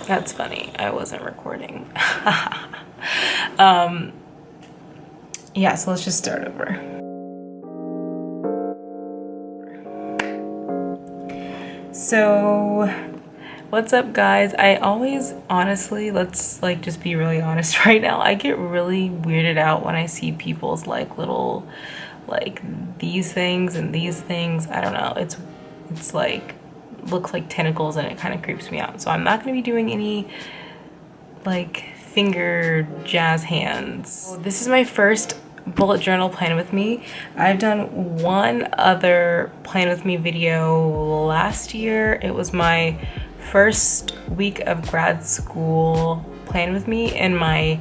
That's funny. I wasn't recording. Yeah, so let's just start over. So, what's up, guys? I always, honestly, let's like just be really honest right now. I get really weirded out when I see people's like little, like these things and these things. I don't know. It's like looks like tentacles and it kind of creeps me out. So I'm not going to be doing any like finger jazz hands. So this is my first bullet journal plan with me. I've done one other plan with me video last year. It was my first week of grad school plan with me in my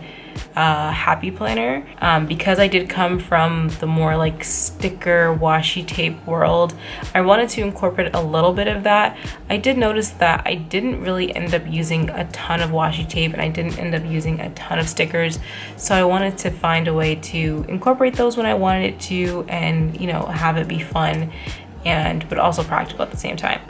happy planner. Because I did come from the more like sticker washi tape world, I wanted to incorporate a little bit of that. I did notice that I didn't really end up using a ton of washi tape and I didn't end up using a ton of stickers, so I wanted to find a way to incorporate those when I wanted it to, and you know, have it be fun but also practical at the same time.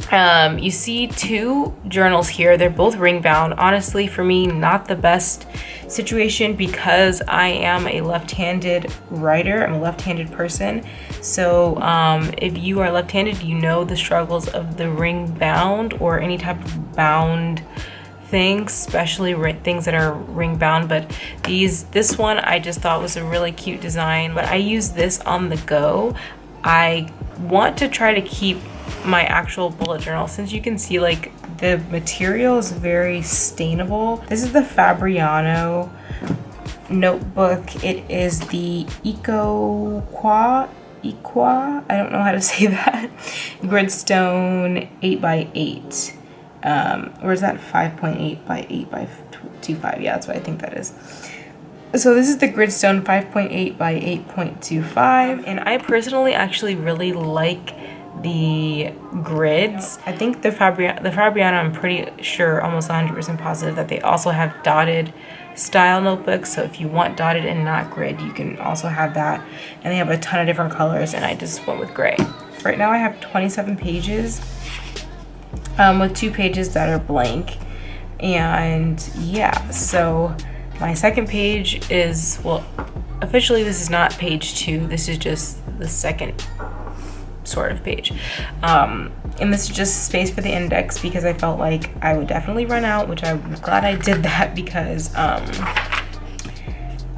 You see two journals here. They're both ring bound. Honestly, for me, not the best situation because I am a left-handed writer. I'm a left-handed person. So if you are left-handed, you know the struggles of the ring bound or any type of bound things, especially things that are ring bound. But this one I just thought was a really cute design, but I use this on the go. I want to try to keep my actual bullet journal, since you can see like the material is very stainable. This is the Fabriano notebook. It is the Equa, I don't know how to say that, Gridstone 8x8. Or is that 5.8 by 8 by 2.5? Yeah, that's what I think that is. So this is the Gridstone 5.8 by 8.25, and I personally actually really like the grids. I think the Fabriano, I'm pretty sure, almost 100% positive, that they also have dotted style notebooks. So if you want dotted and not grid, you can also have that. And they have a ton of different colors, and I just went with gray. Right now I have 27 pages with 2 pages that are blank. And yeah, so my second page is, well, officially this is not page 2. This is just the second sort of page. And this is just space for the index because I felt like I would definitely run out, which I'm glad I did that because I'm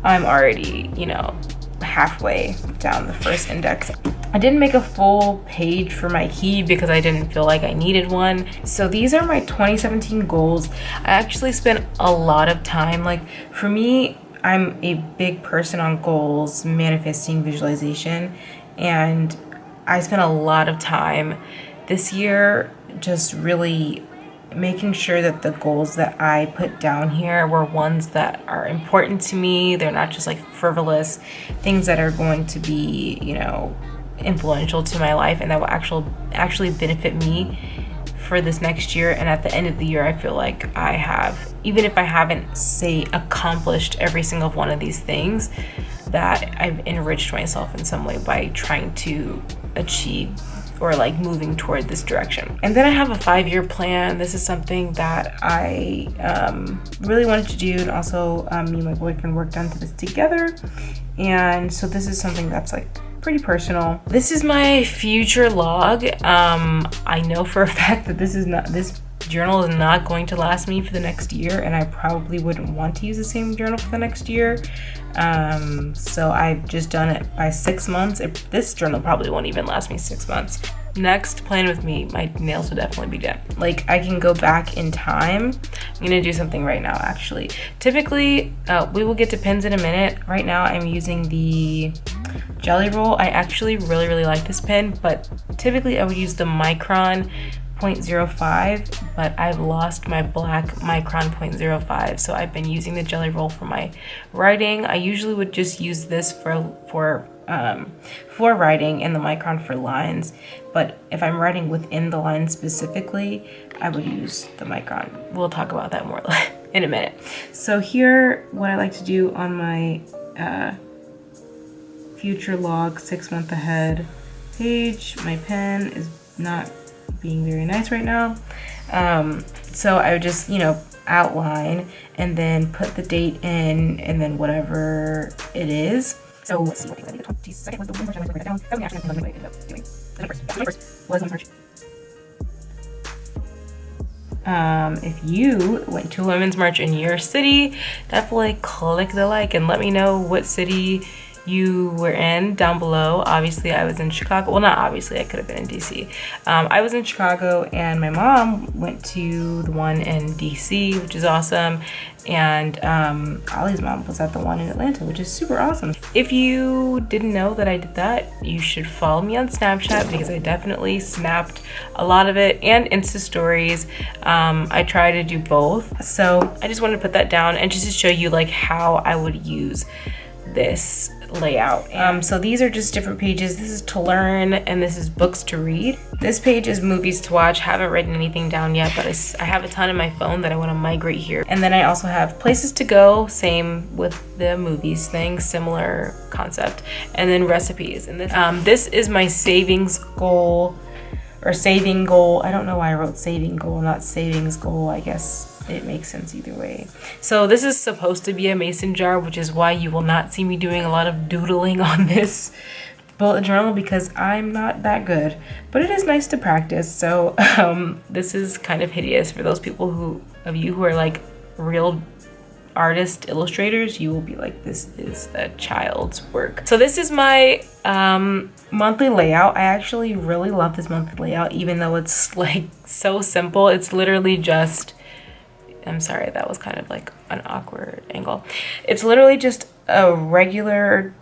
already, you know, halfway down the first index. I didn't make a full page for my key because I didn't feel like I needed one. So these are my 2017 goals. I actually spent a lot of time, like for me, I'm a big person on goals, manifesting, visualization, and I spent a lot of time this year just really making sure that the goals that I put down here were ones that are important to me. They're not just like frivolous things that are going to be, you know, influential to my life and that will actually benefit me for this next year. And at the end of the year, I feel like I have, even if I haven't, say, accomplished every single one of these things, that I've enriched myself in some way by trying to achieve or like moving toward this direction. And then I have a 5-year plan. This is something that I really wanted to do, and also me and my boyfriend worked on this together. And so this is something that's like pretty personal. This is my future log. I know for a fact that this journal is not going to last me for the next year, and I probably wouldn't want to use the same journal for the next year. So I've just done it by 6 months. This journal probably won't even last me 6 months. Next plan with me, my nails will definitely be done. Like, I can go back in time. I'm gonna do something right now, actually. Typically, we will get to pens in a minute. Right now, I'm using the Jelly Roll. I actually really, really like this pen, but typically I would use the Micron 0.05, but I've lost my black Micron 0.05, so I've been using the Jelly Roll for my writing. I usually would just use this for writing and the Micron for lines, but if I'm writing within the lines specifically, I would use the Micron. We'll talk about that more in a minute. So here, what I like to do on my future log 6 month ahead page, my pen is not being very nice right now. So I would just, you know, outline and then put the date in and then whatever it is. So let's see, I think the 22nd was the women's march. I'm going to write that down. That was actually what I ended up doing. The 21st was women's march. If you went to a women's march in your city, definitely click the like and let me know what city you were in down below. Obviously I was in Chicago. Well, not obviously, I could have been in DC. I was in Chicago and my mom went to the one in DC, which is awesome. And Ollie's mom was at the one in Atlanta, which is super awesome. If you didn't know that I did that, you should follow me on Snapchat because I definitely snapped a lot of it, and Insta stories. I try to do both. So I just wanted to put that down and just to show you like how I would use this layout. So these are just different pages. This is to learn and this is books to read. This page is movies to watch. Haven't written anything down yet, but I have a ton in my phone that I want to migrate here. And then I also have places to go, same with the movies thing, similar concept. And then recipes. And this is my savings goal or saving goal. I don't know why I wrote saving goal, not savings goal. I guess it makes sense either way. So this is supposed to be a mason jar, which is why you will not see me doing a lot of doodling on this bullet journal because I'm not that good, but it is nice to practice. So this is kind of hideous for those people of you who are like real artist illustrators. You will be like, this is a child's work. So this is my monthly layout. I actually really love this monthly layout, even though it's like so simple. It's literally just, I'm sorry, that was kind of like an awkward angle. It's literally just a regular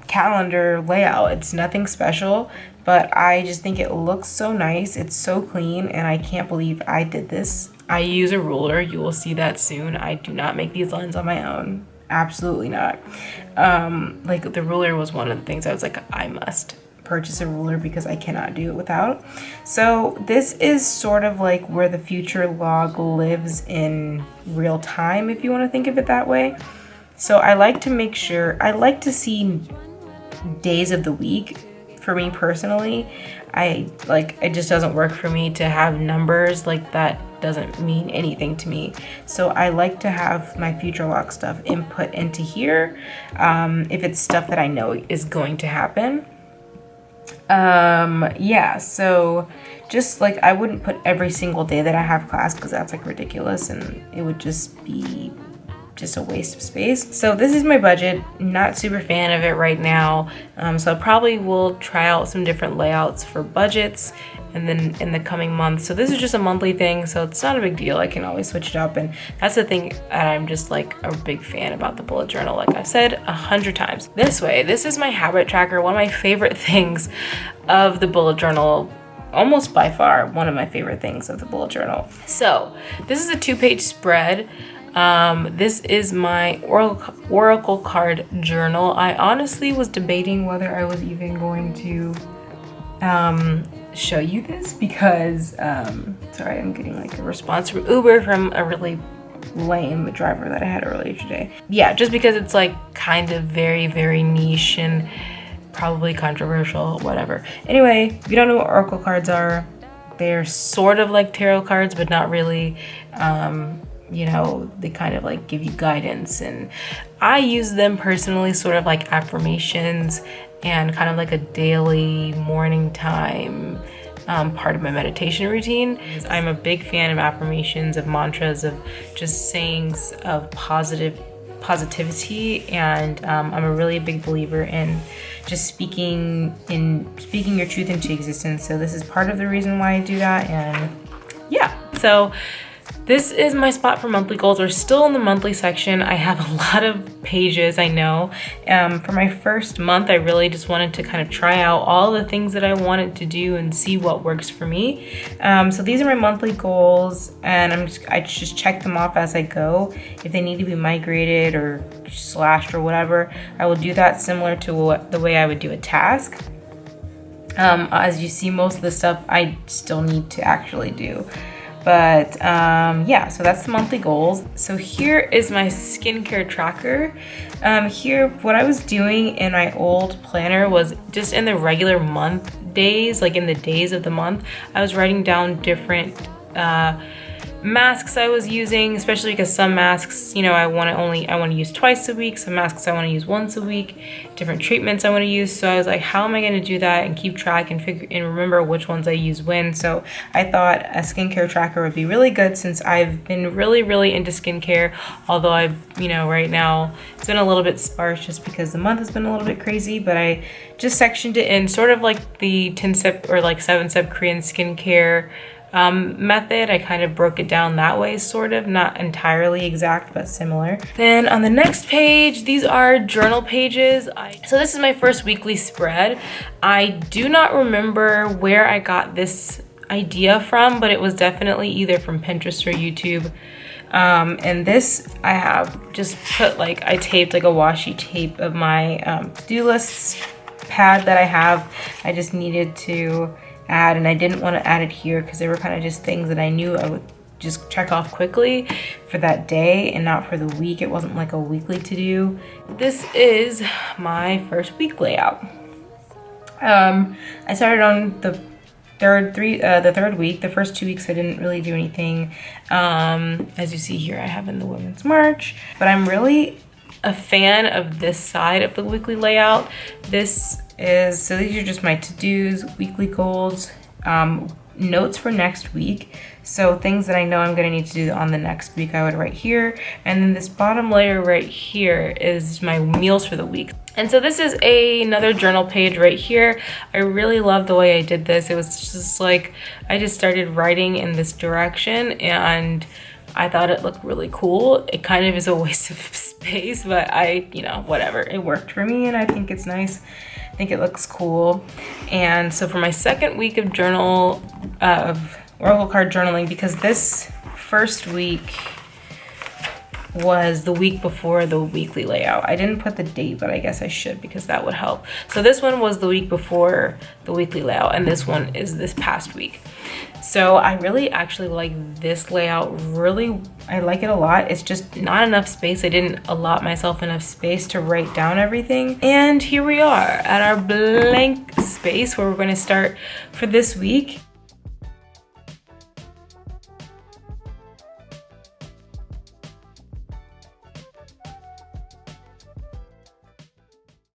calendar layout. It's nothing special, but I just think it looks so nice. It's so clean, and I can't believe I did this. I use a ruler. You will see that soon. I do not make these lines on my own. Absolutely not. Like the ruler was one of the things I was like, I must purchase a ruler because I cannot do it without. So this is sort of like where the future log lives in real time, if you want to think of it that way. So I like to make sure, I like to see days of the week. For me personally, it just doesn't work for me to have numbers. Like that doesn't mean anything to me. So I like to have my future log stuff input into here if it's stuff that I know is going to happen. Yeah, so just like I wouldn't put every single day that I have class because that's like ridiculous and it would just be just a waste of space. So this is my budget. Not super fan of it right now. So I probably will try out some different layouts for budgets and then in the coming months. So this is just a monthly thing, so it's not a big deal. I can always switch it up, and that's the thing that I'm just like a big fan about the bullet journal. Like I've said 100 times. This is my habit tracker. One of my favorite things of the bullet journal, almost by far one of my favorite things of the bullet journal. So this is a 2-page spread. This is my oracle card journal. I honestly was debating whether I was even going to show you this because sorry, I'm getting like a response from Uber from a really lame driver that I had earlier today. Yeah, just because it's like kind of very, very niche and probably controversial, whatever. Anyway, if you don't know what oracle cards are, they're sort of like tarot cards, but not really. You know, they kind of like give you guidance, and I use them personally sort of like affirmations and kind of like a daily morning time part of my meditation routine. I'm a big fan of affirmations, of mantras, of just sayings of positivity, and I'm a really big believer in just speaking your truth into existence. So this is part of the reason why I do that. And yeah, so this is my spot for monthly goals. We're still in the monthly section. I have a lot of pages, I know. For my first month, I really just wanted to kind of try out all the things that I wanted to do and see what works for me. So these are my monthly goals, and I just check them off as I go. If they need to be migrated or slashed or whatever, I will do that similar to the way I would do a task. As you see, most of the stuff I still need to actually do. But yeah, so that's the monthly goals. So here is my skincare tracker. Here, what I was doing in my old planner was just in the regular month days, like in the days of the month, I was writing down different masks I was using, especially because some masks, you know, I want to use twice a week. Some masks I want to use once a week. Different treatments I want to use. So I was like, how am I going to do that and keep track and figure and remember which ones I use when? So I thought a skincare tracker would be really good since I've been really into skincare. Although I've, you know, right now it's been a little bit sparse just because the month has been a little bit crazy. But I just sectioned it in sort of like the 10-step or like 7-step Korean skincare method. I kind of broke it down that way, sort of, not entirely exact, but similar. Then on the next page, these are journal pages. So this is my first weekly spread. I do not remember where I got this idea from, but it was definitely either from Pinterest or YouTube. And this I have just put like, I taped like a washi tape of my to-do list pad that I have. I just needed to add, and I didn't want to add it here because they were kind of just things that I knew I would just check off quickly for that day and not for the week. It wasn't like a weekly to do. This is my first week layout. I started on the third week. The first 2 weeks I didn't really do anything. As you see here, I have in the Women's March, but I'm really a fan of this side of the weekly layout. So these are just my to-dos, weekly goals, notes for next week. So things that I know I'm gonna need to do on the next week, I would write here. And then this bottom layer right here is my meals for the week. And so this is another journal page right here. I really love the way I did this. It was just like, I just started writing in this direction and I thought it looked really cool. It kind of is a waste of space, but you know, whatever. It worked for me and I think it's nice. I think it looks cool. And so for my second week of Oracle card journaling, because this first week was the week before the weekly layout. I didn't put the date, but I guess I should because that would help. So this one was the week before the weekly layout and this one is this past week. So I really actually like this layout. I like it a lot. It's just not enough space. I didn't allot myself enough space to write down everything. And here we are at our blank space where we're going to start for this week.